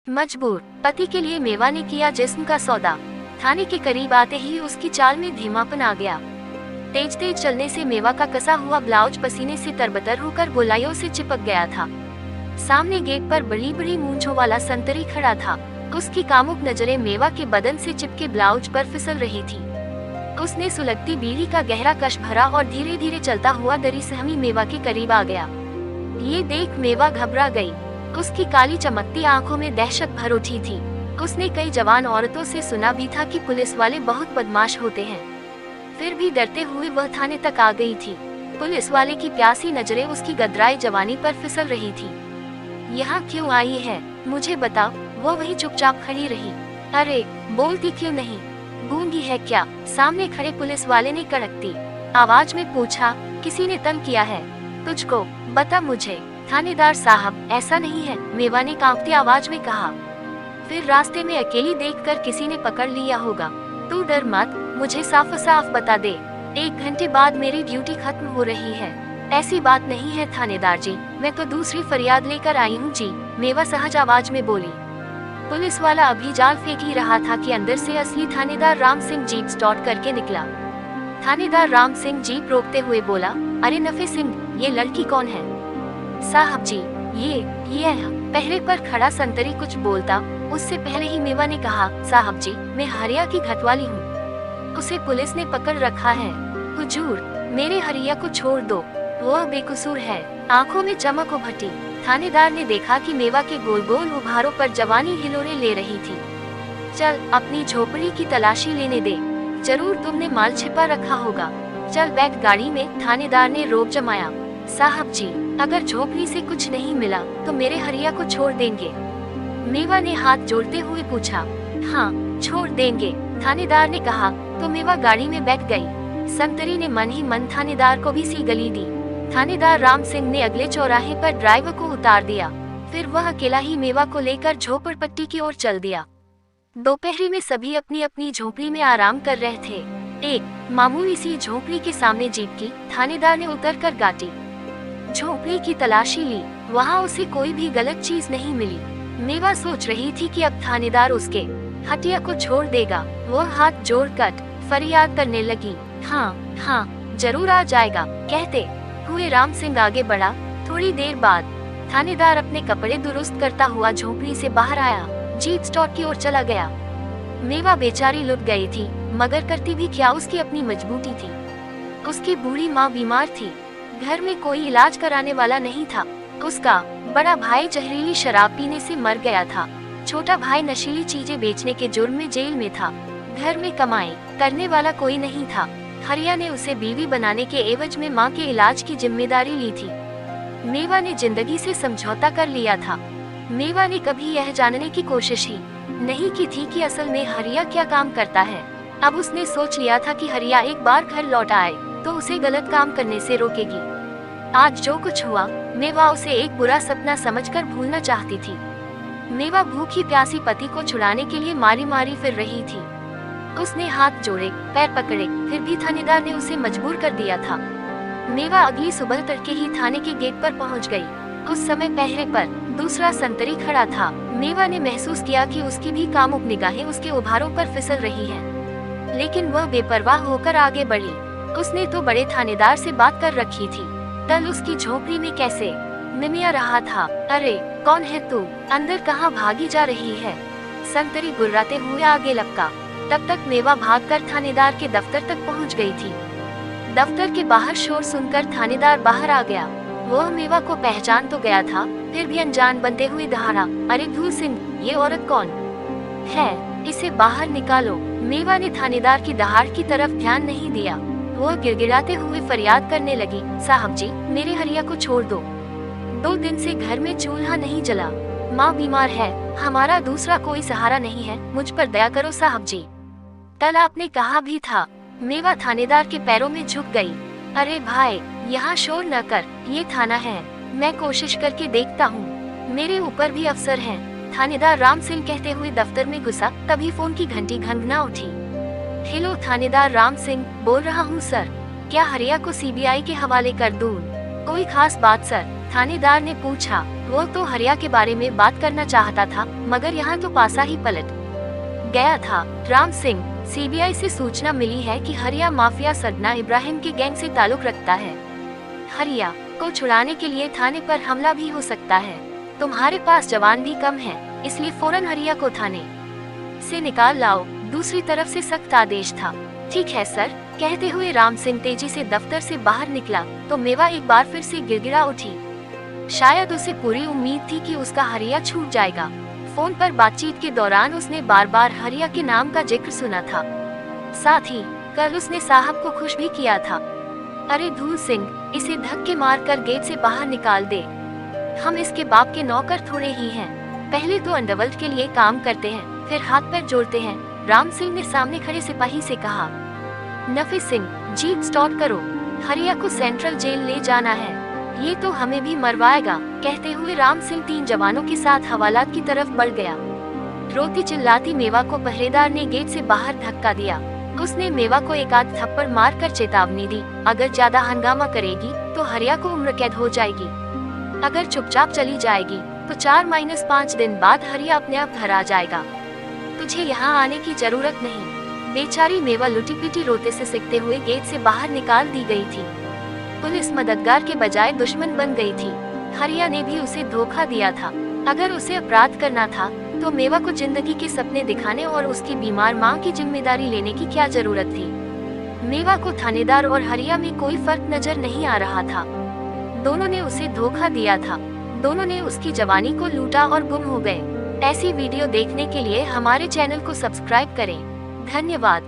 मजबूर, पति के लिए मेवा ने किया जिस्म का सौदा। थाने के करीब आते ही उसकी चाल में धीमापन आ गया। तेज तेज चलने से मेवा का कसा हुआ ब्लाउज पसीने से तरबतर होकर गोलाइयों से चिपक गया था। सामने गेट पर बड़ी बड़ी मूंछों वाला संतरी खड़ा था। उसकी कामुक नजरें मेवा के बदन से चिपके ब्लाउज पर फिसल रही थी। उसने सुलगती बीड़ी का गहरा कश भरा और धीरे धीरे चलता हुआ दरी सहमी मेवा के करीब आ गया। ये देख मेवा घबरा गई। उसकी काली चमकती आंखों में दहशत भर उठी थी। उसने कई जवान औरतों से सुना भी था कि पुलिस वाले बहुत बदमाश होते हैं, फिर भी डरते हुए वह थाने तक आ गई थी। पुलिस वाले की प्यासी नजरें उसकी गदराई जवानी पर फिसल रही थी। यहाँ क्यों आई है, मुझे बताओ। वो वही चुपचाप खड़ी रही। अरे बोलती क्यों नहीं, गूंगी है क्या? सामने खड़े पुलिस वाले ने कड़कती आवाज में पूछा। किसी ने तंग किया है तुझको? बता मुझे। थानेदार साहब, ऐसा नहीं है, मेवा ने कांपती आवाज में कहा। फिर रास्ते में अकेली देखकर किसी ने पकड़ लिया होगा। तू डर मत, मुझे साफ साफ बता दे। 1 घंटे बाद मेरी ड्यूटी खत्म हो रही है। ऐसी बात नहीं है थानेदार जी, मैं तो दूसरी फरियाद लेकर आई हूँ जी, मेवा सहज आवाज में बोली। पुलिस वाला अभी जाल फेंक ही रहा था कि अंदर से असली थानेदार राम सिंह जीप स्टार्ट करके निकला। थानेदार राम सिंह जीप रोकते हुए बोला, अरे नफे सिंह, ये लड़की कौन है? साहब जी, ये पहरे पर खड़ा संतरी कुछ बोलता, उससे पहले ही मेवा ने कहा, साहब जी, मैं हरिया की घटवाली हूँ, उसे पुलिस ने पकड़ रखा है। हुजूर, मेरे हरिया को छोड़ दो, वह बेकसूर है। आंखों में चमक उभटी। थानेदार ने देखा कि मेवा के गोल गोल उभारों पर जवानी हिलोरे ले रही थी। चल अपनी झोपड़ी की तलाशी लेने दे, जरूर तुमने माल छिपा रखा होगा। चल बैठ गाड़ी में, थानेदार ने रोब जमाया। साहब जी, अगर झोपड़ी से कुछ नहीं मिला तो मेरे हरिया को छोड़ देंगे? मेवा ने हाथ जोड़ते हुए पूछा। हाँ, छोड़ देंगे, थानेदार ने कहा। तो मेवा गाड़ी में बैठ गई। संतरी ने मन ही मन थानेदार को भी सी गली दी। थानेदार राम सिंह ने अगले चौराहे पर ड्राइवर को उतार दिया। फिर वह अकेला ही मेवा को लेकर झोपड़पट्टी की ओर चल दिया। दोपहरी में सभी अपनी अपनी झोपड़ी में आराम कर रहे थे। एक मामूली सी झोपड़ी के सामने जीप की थानेदार ने उतरकर गाटी झोपड़ी की तलाशी ली। वहाँ उसे कोई भी गलत चीज नहीं मिली। मेवा सोच रही थी कि अब थानेदार उसके हटिया को छोड़ देगा। वह हाथ जोड़कर फरियाद करने लगी, हाँ हाँ, जरूर आ जाएगा कहते हुए राम सिंह आगे बढ़ा। थोड़ी देर बाद थानेदार अपने कपड़े दुरुस्त करता हुआ झोपड़ी से बाहर आया, जीप स्टॉप की ओर चला गया। मेवा बेचारी लुट गई थी, मगर करती भी क्या, उसकी अपनी मजबूती थी। उसकी बूढ़ी माँ बीमार थी, घर में कोई इलाज कराने वाला नहीं था। उसका बड़ा भाई जहरीली शराब पीने से मर गया था। छोटा भाई नशीली चीजें बेचने के जुर्म में जेल में था। घर में कमाई करने वाला कोई नहीं था। हरिया ने उसे बीवी बनाने के एवज में माँ के इलाज की जिम्मेदारी ली थी। मेवा ने जिंदगी से समझौता कर लिया था। मेवा ने कभी यह जानने की कोशिश ही नहीं की थी कि असल में हरिया क्या काम करता है। अब उसने सोच लिया था कि हरिया एक बार घर लौट आए तो उसे गलत काम करने से रोकेगी। आज जो कुछ हुआ, मेवा उसे एक बुरा सपना समझकर भूलना चाहती थी। मेवा भूखी प्यासी पति को छुड़ाने के लिए मारी मारी फिर रही थी। उसने हाथ जोड़े, पैर पकड़े, फिर भी थानेदार ने उसे मजबूर कर दिया था। मेवा अगली सुबह तड़के ही थाने के गेट पर पहुंच गई। उस समय पहरे पर दूसरा संतरी खड़ा था। मेवा ने महसूस किया कि उसकी भी कामुक निगाहें उसके उभारों पर फिसल रही हैं, लेकिन वह बेपरवाह होकर आगे बढ़ी। उसने तो बड़े थानेदार से बात कर रखी थी। कल उसकी झोपड़ी में कैसे मिमिया रहा था। अरे कौन है तू, अंदर कहाँ भागी जा रही है? संतरी गुर्राते हुए आगे लपका। तब तक मेवा भागकर थानेदार के दफ्तर तक पहुंच गई थी। दफ्तर के बाहर शोर सुनकर थानेदार बाहर आ गया। वह मेवा को पहचान तो गया था, फिर भी अनजान बनते हुए दहाड़ा, अरे धूल सिंह, ये औरत कौन है? इसे बाहर निकालो। मेवा ने थानेदार की दहाड़ की तरफ ध्यान नहीं दिया। वह गिड़गिड़ाते हुए फरियाद करने लगी, साहब जी, मेरे हरिया को छोड़ दो। 2 दिन से घर में चूल्हा नहीं जला, माँ बीमार है, हमारा दूसरा कोई सहारा नहीं है, मुझ पर दया करो साहब जी। कल आपने कहा भी था। मेवा थानेदार के पैरों में झुक गई। अरे भाई, यहाँ शोर न कर, ये थाना है, मैं कोशिश करके देखता हूँ, मेरे ऊपर भी अफसर हैं। थानेदार राम सिंह कहते हुए दफ्तर में घुसा, तभी फोन की घंटी घंघना उठी। हेलो, थानेदार राम सिंह बोल रहा हूँ सर, क्या हरिया को सीबीआई के हवाले कर दूँ? कोई खास बात सर? थानेदार ने पूछा। वो तो हरिया के बारे में बात करना चाहता था, मगर यहाँ तो पासा ही पलट गया था। राम सिंह, सीबीआई से सूचना मिली है कि हरिया माफिया सदना इब्राहिम के गैंग से ताल्लुक रखता है। हरिया को छुड़ाने के लिए थाने पर हमला भी हो सकता है। तुम्हारे पास जवान भी कम है, इसलिए फौरन हरिया को थाने से निकाल लाओ। दूसरी तरफ से सख्त आदेश था। ठीक है सर, कहते हुए राम सिंह तेजी से दफ्तर से बाहर निकला तो मेवा एक बार फिर से गिड़गिड़ा उठी। शायद उसे पूरी उम्मीद थी कि उसका हरिया छूट जाएगा। फोन पर बातचीत के दौरान उसने बार बार हरिया के नाम का जिक्र सुना था। साथ ही कल उसने साहब को खुश भी किया था। अरे धूल सिंह, इसे धक्के मारकर गेट से बाहर निकाल दे। हम इसके बाप के नौकर थोड़े ही हैं। पहले तो अंडरवर्ल्ड के लिए काम करते हैं, फिर हाथ पैर जोड़ते हैं। राम सिंह ने सामने खड़े सिपाही से कहा। नफी सिंह, जीप स्टार्ट करो, हरिया को सेंट्रल जेल ले जाना है, ये तो हमें भी मरवाएगा। कहते हुए राम सिंह 3 जवानों के साथ हवालात की तरफ बढ़ गया। रोती चिल्लाती मेवा को पहरेदार ने गेट से बाहर धक्का दिया। उसने मेवा को एक आध थप्पड़ मारकर चेतावनी दी, अगर ज्यादा हंगामा करेगी तो हरिया को उम्र कैद हो जाएगी। अगर चुपचाप चली जाएगी तो 4-5 दिन बाद हरिया अपने आप घर आ जाएगा। तुझे यहाँ आने की जरूरत नहीं। बेचारी मेवा लुटी पिटी रोते से सिकते हुए गेट से बाहर निकाल दी गई थी। पुलिस मददगार के बजाय दुश्मन बन गई थी। हरिया ने भी उसे धोखा दिया था। अगर उसे अपराध करना था तो मेवा को जिंदगी के सपने दिखाने और उसकी बीमार मां की जिम्मेदारी लेने की क्या जरूरत थी। मेवा को थानेदार और हरिया में कोई फर्क नजर नहीं आ रहा था। दोनों ने उसे धोखा दिया था। दोनों ने उसकी जवानी को लूटा और गुम हो गए। ऐसी वीडियो देखने के लिए हमारे चैनल को सब्सक्राइब करें। धन्यवाद।